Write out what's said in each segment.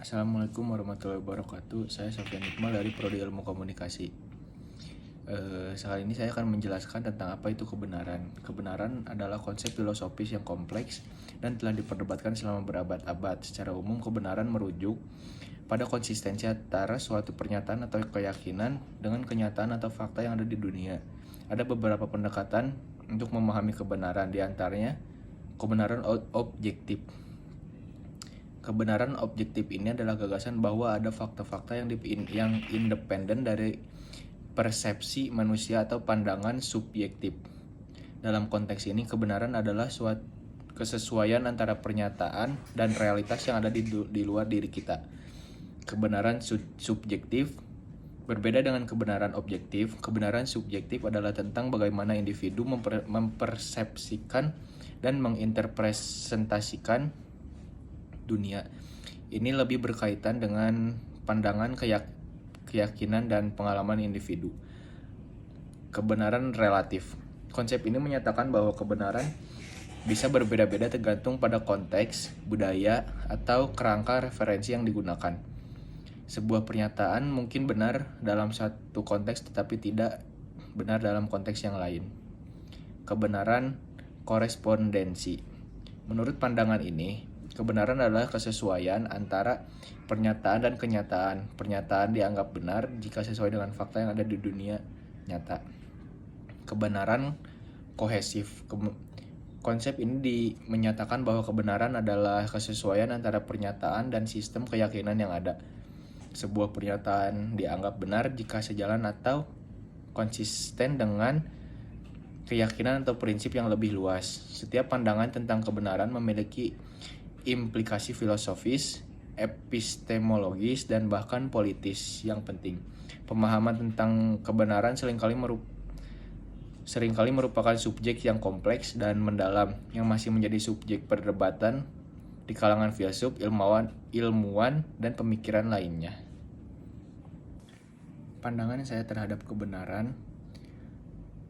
Assalamualaikum warahmatullahi wabarakatuh. Saya Sofyan Iqbal dari Prodi Ilmu Komunikasi. Sekali ini saya akan menjelaskan tentang apa itu kebenaran. Kebenaran adalah konsep filosofis yang kompleks dan telah diperdebatkan selama berabad-abad. Secara umum, kebenaran merujuk pada konsistensi antara suatu pernyataan atau keyakinan dengan kenyataan atau fakta yang ada di dunia. Ada beberapa pendekatan untuk memahami kebenaran, di antaranya kebenaran objektif. Kebenaran objektif ini adalah gagasan bahwa ada fakta-fakta yang independen dari persepsi manusia atau pandangan subjektif. Dalam konteks ini, kebenaran adalah suatu kesesuaian antara pernyataan dan realitas yang ada di luar diri kita. Kebenaran subjektif berbeda dengan kebenaran objektif. Kebenaran subjektif adalah tentang bagaimana individu mempersepsikan dan menginterpretasikan dunia. Ini lebih berkaitan dengan pandangan, keyakinan, dan pengalaman individu. Kebenaran relatif. Konsep ini menyatakan bahwa kebenaran bisa berbeda-beda tergantung pada konteks, budaya, atau kerangka referensi yang digunakan. Sebuah pernyataan mungkin benar dalam satu konteks tetapi tidak benar dalam konteks yang lain. Kebenaran korespondensi. Menurut pandangan ini, kebenaran adalah kesesuaian antara pernyataan dan kenyataan. Pernyataan dianggap benar jika sesuai dengan fakta yang ada di dunia nyata. Kebenaran kohesif. Konsep ini menyatakan bahwa kebenaran adalah kesesuaian antara pernyataan dan sistem keyakinan yang ada. Sebuah pernyataan dianggap benar jika sejalan atau konsisten dengan keyakinan atau prinsip yang lebih luas. Setiap pandangan tentang kebenaran memiliki implikasi filosofis, epistemologis, dan bahkan politis yang penting. Pemahaman tentang kebenaran seringkali merupakan subjek yang kompleks dan mendalam yang masih menjadi subjek perdebatan di kalangan filsuf, ilmuwan, dan pemikiran lainnya. Pandangan saya terhadap kebenaran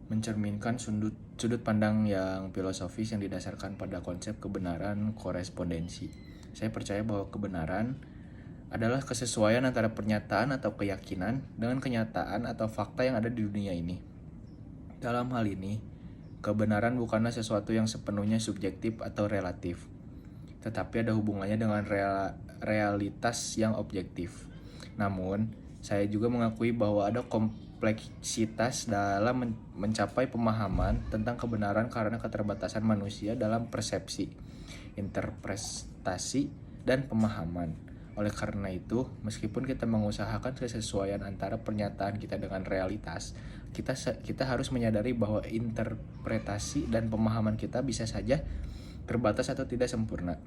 mencerminkan sudut pandang yang filosofis yang didasarkan pada konsep kebenaran korespondensi. Saya percaya bahwa kebenaran adalah kesesuaian antara pernyataan atau keyakinan dengan kenyataan atau fakta yang ada di dunia ini. Dalam hal ini, kebenaran bukanlah sesuatu yang sepenuhnya subjektif atau relatif, tetapi ada hubungannya dengan realitas yang objektif. Namun, saya juga mengakui bahwa ada kompleksitas dalam mencapai pemahaman tentang kebenaran karena keterbatasan manusia dalam persepsi, interpretasi, dan pemahaman. Oleh karena itu, meskipun kita mengusahakan kesesuaian antara pernyataan kita dengan realitas, kita harus menyadari bahwa interpretasi dan pemahaman kita bisa saja terbatas atau tidak sempurna.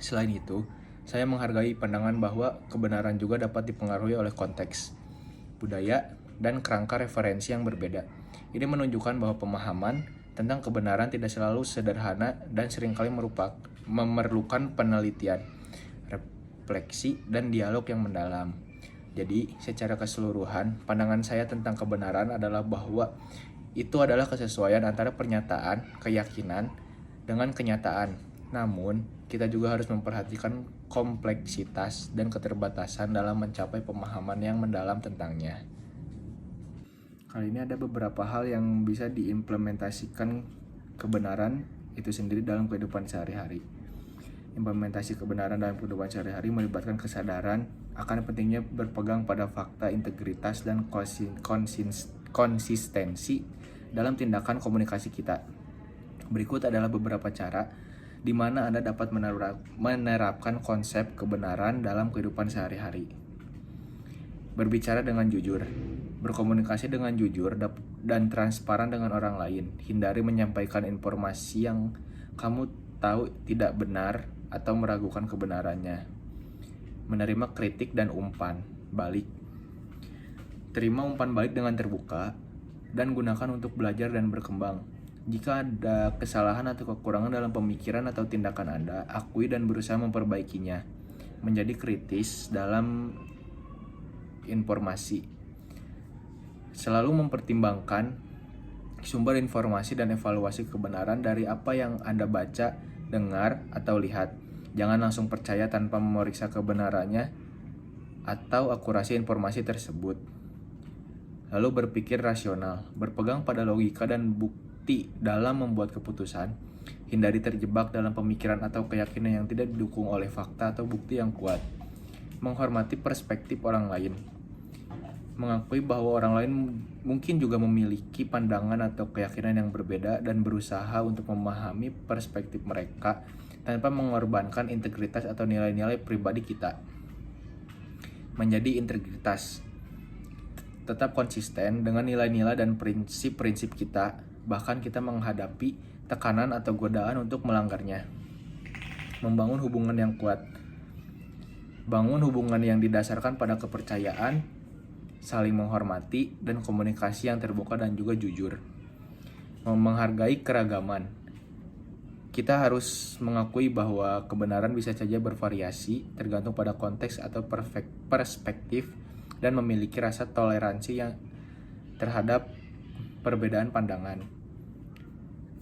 Selain itu, saya menghargai pandangan bahwa kebenaran juga dapat dipengaruhi oleh konteks, budaya, dan kerangka referensi yang berbeda. Ini menunjukkan bahwa pemahaman tentang kebenaran tidak selalu sederhana dan seringkali memerlukan penelitian, refleksi, dan dialog yang mendalam. Jadi, secara keseluruhan, pandangan saya tentang kebenaran adalah bahwa itu adalah kesesuaian antara pernyataan, keyakinan, dengan kenyataan. Namun, kita juga harus memperhatikan kompleksitas dan keterbatasan dalam mencapai pemahaman yang mendalam tentangnya. Kali ini ada beberapa hal yang bisa diimplementasikan kebenaran itu sendiri dalam kehidupan sehari-hari. Implementasi kebenaran dalam kehidupan sehari-hari melibatkan kesadaran akan pentingnya berpegang pada fakta, integritas, dan konsistensi dalam tindakan komunikasi kita. Berikut adalah beberapa cara di mana Anda dapat menerapkan konsep kebenaran dalam kehidupan sehari-hari. Berbicara dengan jujur. Berkomunikasi dengan jujur dan transparan dengan orang lain. Hindari menyampaikan informasi yang kamu tahu tidak benar atau meragukan kebenarannya. Menerima kritik dan umpan balik. Terima umpan balik dengan terbuka dan gunakan untuk belajar dan berkembang. Jika ada kesalahan atau kekurangan dalam pemikiran atau tindakan Anda, akui dan berusaha memperbaikinya. Menjadi kritis dalam informasi. Selalu mempertimbangkan sumber informasi dan evaluasi kebenaran dari apa yang Anda baca, dengar, atau lihat. Jangan langsung percaya tanpa memeriksa kebenarannya atau akurasi informasi tersebut. Lalu berpikir rasional, berpegang pada logika dan bukti dalam membuat keputusan. Hindari terjebak dalam pemikiran atau keyakinan yang tidak didukung oleh fakta atau bukti yang kuat. Menghormati perspektif orang lain. Mengakui bahwa orang lain mungkin juga memiliki pandangan atau keyakinan yang berbeda dan berusaha untuk memahami perspektif mereka tanpa mengorbankan integritas atau nilai-nilai pribadi kita. Menjadi integritas. Tetap konsisten dengan nilai-nilai dan prinsip-prinsip kita, bahkan kita menghadapi tekanan atau godaan untuk melanggarnya. Membangun hubungan yang kuat. Bangun hubungan yang didasarkan pada kepercayaan, saling menghormati, dan komunikasi yang terbuka dan juga jujur. Menghargai keragaman. Kita harus mengakui bahwa kebenaran bisa saja bervariasi tergantung pada konteks atau perspektif dan memiliki rasa toleransi yang terhadap perbedaan pandangan.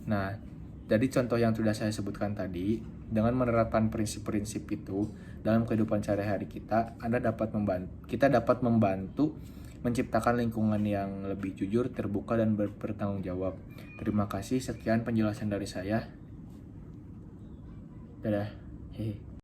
Nah, jadi contoh yang sudah saya sebutkan tadi, dengan menerapkan prinsip-prinsip itu dalam kehidupan sehari-hari kita, kita dapat membantu menciptakan lingkungan yang lebih jujur, terbuka, dan bertanggung jawab. Terima kasih, sekian penjelasan dari saya. Dadah. Hehe.